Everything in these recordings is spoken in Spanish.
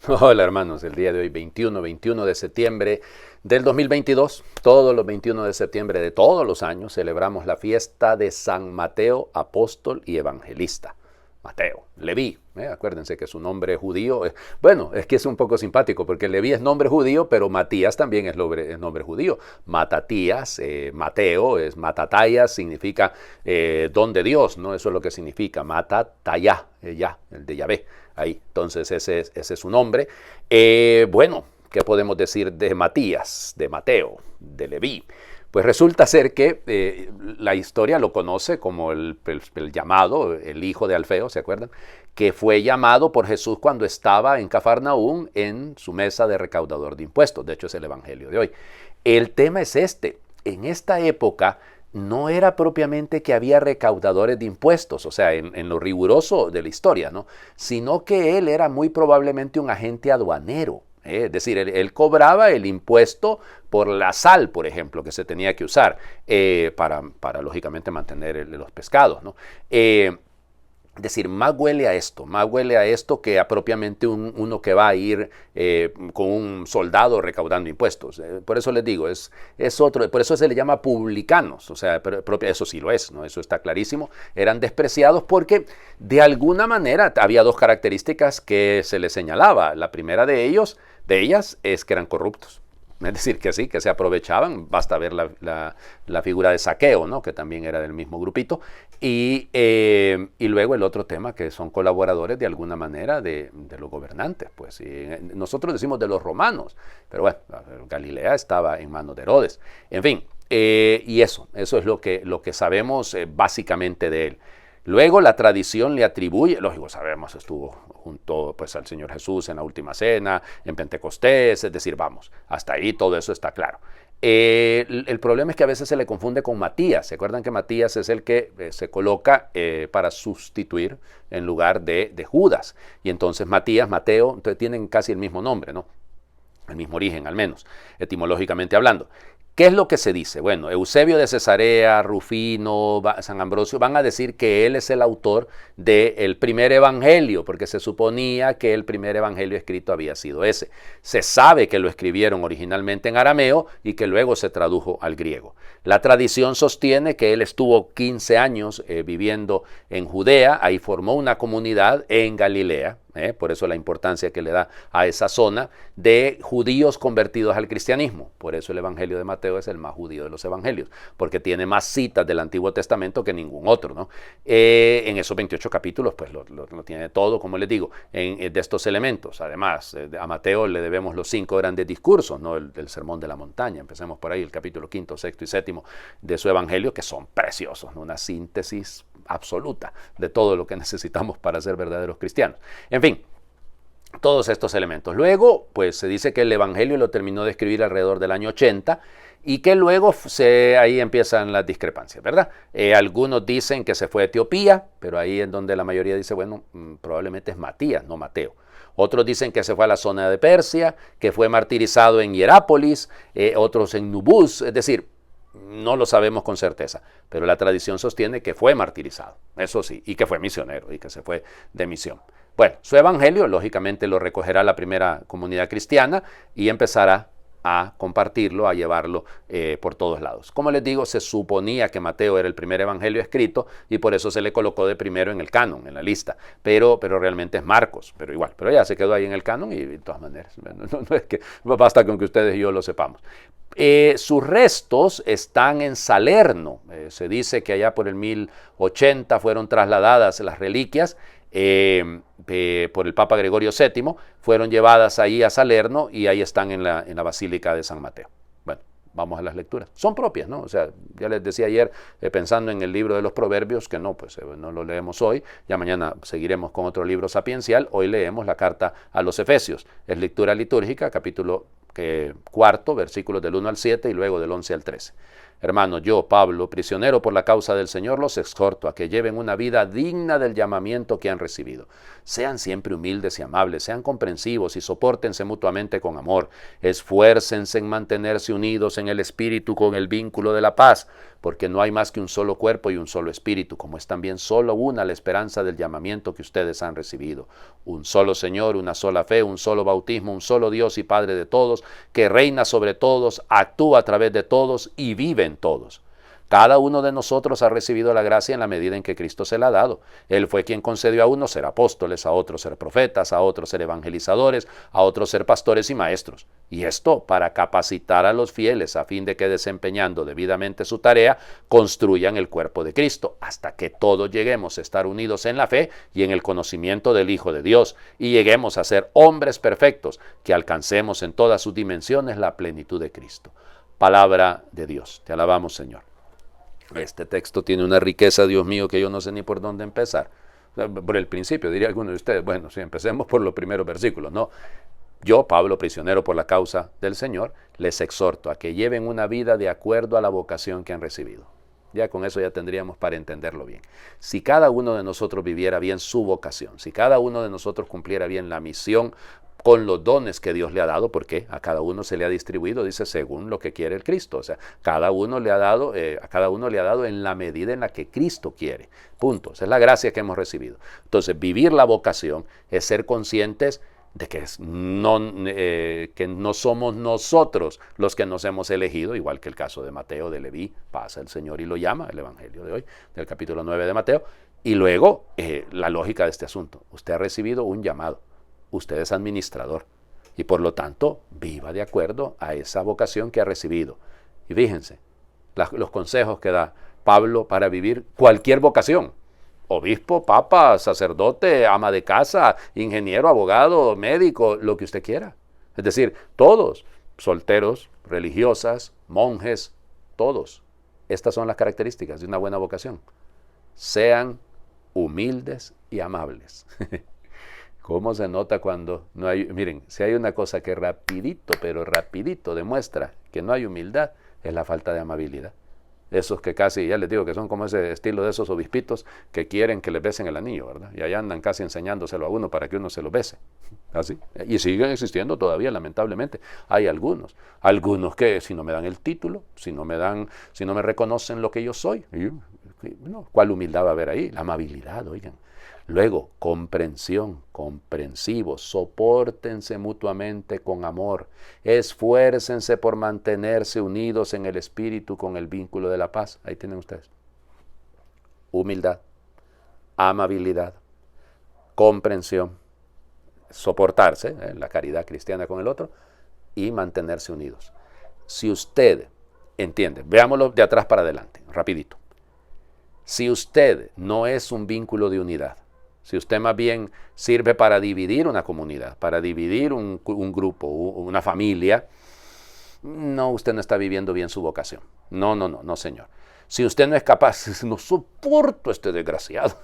Hola hermanos, el día de hoy 21 de septiembre del 2022, todos los 21 de septiembre de todos los años celebramos la fiesta de San Mateo, apóstol y evangelista. Mateo, Leví, acuérdense que su nombre judío, bueno, es que es un poco simpático porque Leví es nombre judío, pero Matías también es nombre judío. Matatías, Mateo, es Matatayas, significa don de Dios, ¿no? Eso es lo que significa, Matatayá, ya, el de Yahvé, ahí. Entonces ese es su nombre. Bueno, ¿qué podemos decir de Matías, de Mateo, de Leví? Pues resulta ser que la historia lo conoce como el llamado, el hijo de Alfeo, ¿se acuerdan? Que fue llamado por Jesús cuando estaba en Cafarnaúm en su mesa de recaudador de impuestos. De hecho, es el evangelio de hoy. El tema es este. En esta época no era propiamente que había recaudadores de impuestos, o sea, en lo riguroso de la historia, ¿no? Sino que él era muy probablemente un agente aduanero. Es decir, él cobraba el impuesto por la sal, por ejemplo, que se tenía que usar para lógicamente mantener los pescados, ¿no? Es decir, más huele a esto que a propiamente uno que va a ir con un soldado recaudando impuestos. Por eso les digo, es otro, por eso se le llama publicanos, o sea, eso sí lo es, ¿no? Eso está clarísimo. Eran despreciados porque de alguna manera había dos características que se les señalaba. La primera de ellas es que eran corruptos. Es decir, que sí, que se aprovechaban, basta ver la figura de Saqueo, ¿no? Que también era del mismo grupito, y luego el otro tema, que son colaboradores de alguna manera de los gobernantes, pues nosotros decimos de los romanos, pero bueno, Galilea estaba en manos de Herodes, en fin, y eso es lo que sabemos básicamente de él. Luego la tradición le atribuye, lógico, sabemos, estuvo junto pues, al Señor Jesús en la última cena, en Pentecostés, es decir, vamos, hasta ahí todo eso está claro. El problema es que a veces se le confunde con Matías. ¿Se acuerdan que Matías es el que se coloca para sustituir en lugar de Judas? Y entonces Matías, Mateo, entonces tienen casi el mismo nombre, ¿no? El mismo origen al menos, etimológicamente hablando. ¿Qué es lo que se dice? Bueno, Eusebio de Cesarea, Rufino, San Ambrosio van a decir que él es el autor del primer evangelio, porque se suponía que el primer evangelio escrito había sido ese. Se sabe que lo escribieron originalmente en arameo y que luego se tradujo al griego. La tradición sostiene que él estuvo 15 años viviendo en Judea, ahí formó una comunidad en Galilea. Por eso la importancia que le da a esa zona de judíos convertidos al cristianismo. Por eso el Evangelio de Mateo es el más judío de los evangelios, porque tiene más citas del Antiguo Testamento que ningún otro, ¿no? En esos 28 capítulos, pues lo tiene todo, como les digo, de estos elementos. Además, a Mateo le debemos los 5 grandes discursos, ¿no? El Sermón de la Montaña, empecemos por ahí, el capítulo 5, 6 y 7 de su Evangelio, que son preciosos, ¿no? Una síntesis absoluta de todo lo que necesitamos para ser verdaderos cristianos. En fin, todos estos elementos. Luego, pues se dice que el Evangelio lo terminó de escribir alrededor del año 80 y que luego ahí empiezan las discrepancias, ¿verdad? Algunos dicen que se fue a Etiopía, pero ahí en donde la mayoría dice, bueno, probablemente es Matías, no Mateo. Otros dicen que se fue a la zona de Persia, que fue martirizado en Hierápolis, otros en Nubús, es decir, no lo sabemos con certeza, pero la tradición sostiene que fue martirizado, eso sí, y que fue misionero y que se fue de misión. Bueno, su evangelio lógicamente lo recogerá la primera comunidad cristiana y empezará a compartirlo, a llevarlo por todos lados. Como les digo, se suponía que Mateo era el primer evangelio escrito y por eso se le colocó de primero en el canon, en la lista, pero realmente es Marcos, pero igual, pero ya se quedó ahí en el canon y de todas maneras, no es que basta con que ustedes y yo lo sepamos. Sus restos están en Salerno, se dice que allá por el 1080 fueron trasladadas las reliquias por el Papa Gregorio VII, fueron llevadas ahí a Salerno y ahí están en la Basílica de San Mateo. Bueno, vamos a las lecturas. Son propias, ¿no? O sea, ya les decía ayer, pensando en el libro de los Proverbios, que no, pues no lo leemos hoy, ya mañana seguiremos con otro libro sapiencial, hoy leemos la carta a los Efesios. Es lectura litúrgica, capítulo 4, versículos del 1 al 7 y luego del 11 al 13. Hermanos, yo, Pablo, prisionero por la causa del Señor, los exhorto a que lleven una vida digna del llamamiento que han recibido. Sean siempre humildes y amables, sean comprensivos y sopórtense mutuamente con amor. Esfuércense en mantenerse unidos en el espíritu con el vínculo de la paz, porque no hay más que un solo cuerpo y un solo espíritu, como es también solo una la esperanza del llamamiento que ustedes han recibido. Un solo Señor, una sola fe, un solo bautismo, un solo Dios y Padre de todos, que reina sobre todos, actúa a través de todos y vive en todos. Cada uno de nosotros ha recibido la gracia en la medida en que Cristo se la ha dado. Él fue quien concedió a unos ser apóstoles, a otros ser profetas, a otros ser evangelizadores, a otros ser pastores y maestros. Y esto para capacitar a los fieles a fin de que desempeñando debidamente su tarea, construyan el cuerpo de Cristo, hasta que todos lleguemos a estar unidos en la fe y en el conocimiento del Hijo de Dios, y lleguemos a ser hombres perfectos, que alcancemos en todas sus dimensiones la plenitud de Cristo. Palabra de Dios. Te alabamos, Señor. Este texto tiene una riqueza, Dios mío, que yo no sé ni por dónde empezar. Por el principio, diría alguno de ustedes, bueno, sí, empecemos por los primeros versículos, ¿no? Yo, Pablo, prisionero por la causa del Señor, les exhorto a que lleven una vida de acuerdo a la vocación que han recibido. Ya con eso ya tendríamos para entenderlo bien. Si cada uno de nosotros viviera bien su vocación, si cada uno de nosotros cumpliera bien la misión con los dones que Dios le ha dado, porque a cada uno se le ha distribuido, dice, según lo que quiere el Cristo. O sea, a cada uno le ha dado en la medida en la que Cristo quiere. Punto. Esa es la gracia que hemos recibido. Entonces, vivir la vocación es ser conscientes de que no somos nosotros los que nos hemos elegido, igual que el caso de Mateo, de Leví, pasa el Señor y lo llama, el Evangelio de hoy, del capítulo 9 de Mateo, y luego la lógica de este asunto. Usted ha recibido un llamado, usted es administrador, y por lo tanto viva de acuerdo a esa vocación que ha recibido. Y fíjense, los consejos que da Pablo para vivir cualquier vocación. Obispo, papa, sacerdote, ama de casa, ingeniero, abogado, médico, lo que usted quiera. Es decir, todos, solteros, religiosas, monjes, todos. Estas son las características de una buena vocación. Sean humildes y amables. ¿Cómo se nota cuando no hay? Miren, si hay una cosa que rapidito, pero rapidito demuestra que no hay humildad, es la falta de amabilidad. Esos que casi, ya les digo, que son como ese estilo de esos obispitos que quieren que les besen el anillo, ¿verdad? Y allá andan casi enseñándoselo a uno para que uno se lo bese. ¿Así? Y siguen existiendo todavía, lamentablemente. Hay algunos que si no me dan el título, si no me reconocen lo que yo soy, no, ¿cuál humildad va a haber ahí? La amabilidad, oigan. Luego, comprensión, comprensivos, sopórtense mutuamente con amor, esfuércense por mantenerse unidos en el espíritu con el vínculo de la paz. Ahí tienen ustedes. Humildad, amabilidad, comprensión, soportarse, la caridad cristiana con el otro, y mantenerse unidos. Si usted entiende, veámoslo de atrás para adelante, rapidito. Si usted no es un vínculo de unidad, si usted más bien sirve para dividir una comunidad, para dividir un grupo, una familia, no, usted no está viviendo bien su vocación. No, señor. Si usted no es capaz, no soporto a este desgraciado.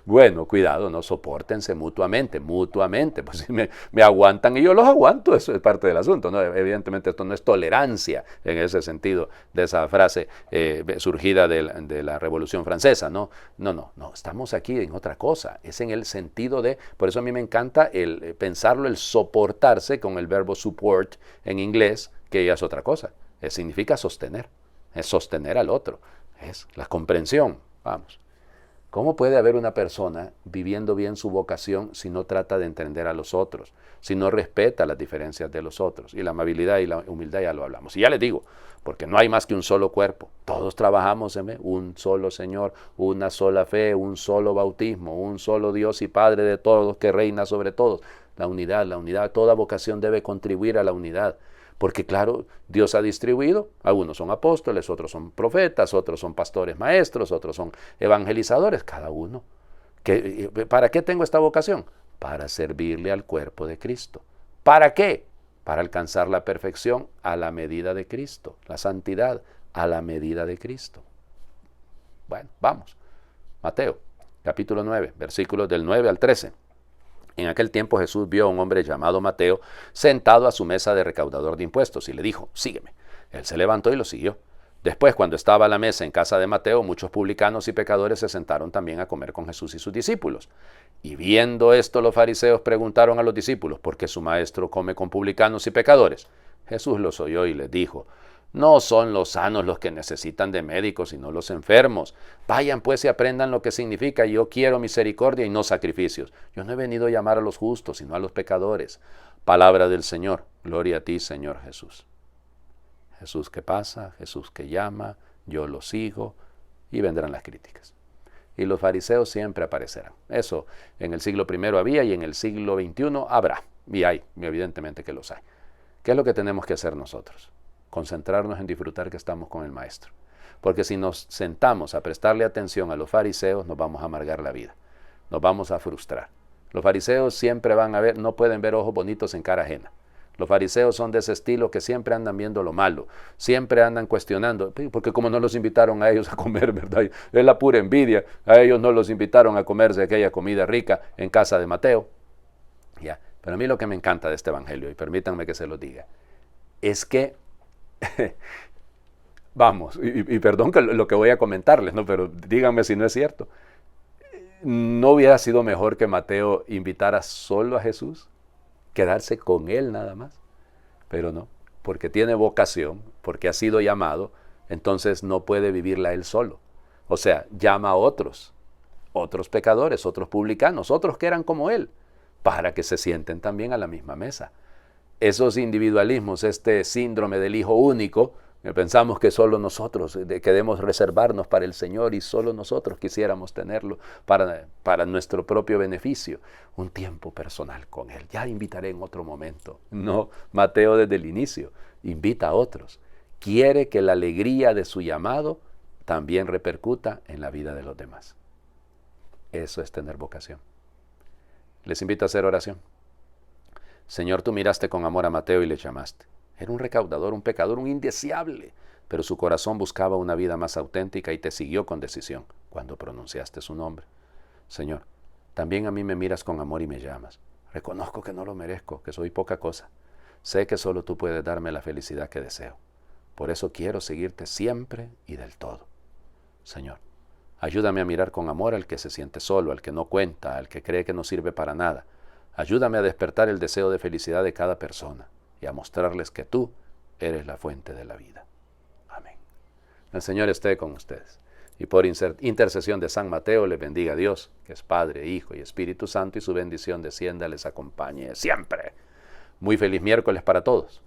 Bueno, cuidado, no, sopórtense mutuamente, pues si me aguantan y yo los aguanto, eso es parte del asunto, ¿no? Evidentemente esto no es tolerancia en ese sentido de esa frase surgida de la Revolución Francesa, no, estamos aquí en otra cosa, es en el sentido de, por eso a mí me encanta el pensarlo, el soportarse con el verbo support en inglés, que ya es otra cosa, significa sostener. Es sostener al otro, es la comprensión. Vamos, ¿cómo puede haber una persona viviendo bien su vocación si no trata de entender a los otros, si no respeta las diferencias de los otros? Y la amabilidad y la humildad ya lo hablamos. Y ya les digo, porque no hay más que un solo cuerpo, todos trabajamos en un solo Señor, una sola fe, un solo bautismo, un solo Dios y Padre de todos que reina sobre todos. La unidad, toda vocación debe contribuir a la unidad. Porque claro, Dios ha distribuido, algunos son apóstoles, otros son profetas, otros son pastores maestros, otros son evangelizadores, cada uno. ¿Para qué tengo esta vocación? Para servirle al cuerpo de Cristo. ¿Para qué? Para alcanzar la perfección a la medida de Cristo, la santidad a la medida de Cristo. Bueno, vamos. Mateo, capítulo 9, versículos del 9 al 13. En aquel tiempo Jesús vio a un hombre llamado Mateo sentado a su mesa de recaudador de impuestos y le dijo, sígueme. Él se levantó y lo siguió. Después, cuando estaba a la mesa en casa de Mateo, muchos publicanos y pecadores se sentaron también a comer con Jesús y sus discípulos. Y viendo esto, los fariseos preguntaron a los discípulos: ¿por qué su maestro come con publicanos y pecadores? Jesús los oyó y les dijo: no son los sanos los que necesitan de médicos, sino los enfermos. Vayan pues y aprendan lo que significa: yo quiero misericordia y no sacrificios. Yo no he venido a llamar a los justos, sino a los pecadores. Palabra del Señor. Gloria a ti, Señor Jesús. Jesús que pasa, Jesús que llama, yo lo sigo, y vendrán las críticas. Y los fariseos siempre aparecerán. Eso en el siglo I había y en el siglo XXI habrá. Y hay, evidentemente que los hay. ¿Qué es lo que tenemos que hacer nosotros? Concentrarnos en disfrutar que estamos con el Maestro. Porque si nos sentamos a prestarle atención a los fariseos, nos vamos a amargar la vida. Nos vamos a frustrar. Los fariseos siempre van a ver, no pueden ver ojos bonitos en cara ajena. Los fariseos son de ese estilo que siempre andan viendo lo malo, siempre andan cuestionando, porque como no los invitaron a ellos a comer, ¿verdad? Es la pura envidia, a ellos no los invitaron a comerse aquella comida rica en casa de Mateo. Ya. Pero a mí lo que me encanta de este evangelio, y permítanme que se lo diga, es que, vamos, y perdón que lo que voy a comentarles, ¿no? Pero díganme si no es cierto, ¿no hubiera sido mejor que Mateo invitara solo a Jesús? Quedarse con él nada más, pero no, porque tiene vocación, porque ha sido llamado, entonces no puede vivirla él solo. O sea, llama a otros pecadores, otros publicanos, otros que eran como él, para que se sienten también a la misma mesa. Esos individualismos, este síndrome del hijo único, pensamos que solo nosotros queremos reservarnos para el Señor y solo nosotros quisiéramos tenerlo para nuestro propio beneficio. Un tiempo personal con Él. Ya invitaré en otro momento. No, Mateo desde el inicio invita a otros. Quiere que la alegría de su llamado también repercuta en la vida de los demás. Eso es tener vocación. Les invito a hacer oración. Señor, tú miraste con amor a Mateo y le llamaste. Era un recaudador, un pecador, un indeseable, pero su corazón buscaba una vida más auténtica y te siguió con decisión cuando pronunciaste su nombre. Señor, también a mí me miras con amor y me llamas. Reconozco que no lo merezco, que soy poca cosa. Sé que solo tú puedes darme la felicidad que deseo. Por eso quiero seguirte siempre y del todo. Señor, ayúdame a mirar con amor al que se siente solo, al que no cuenta, al que cree que no sirve para nada. Ayúdame a despertar el deseo de felicidad de cada persona y a mostrarles que tú eres la fuente de la vida. Amén. El Señor esté con ustedes. Y por intercesión de San Mateo les bendiga a Dios, que es Padre, Hijo y Espíritu Santo, y su bendición descienda, les acompañe siempre. Muy feliz miércoles para todos.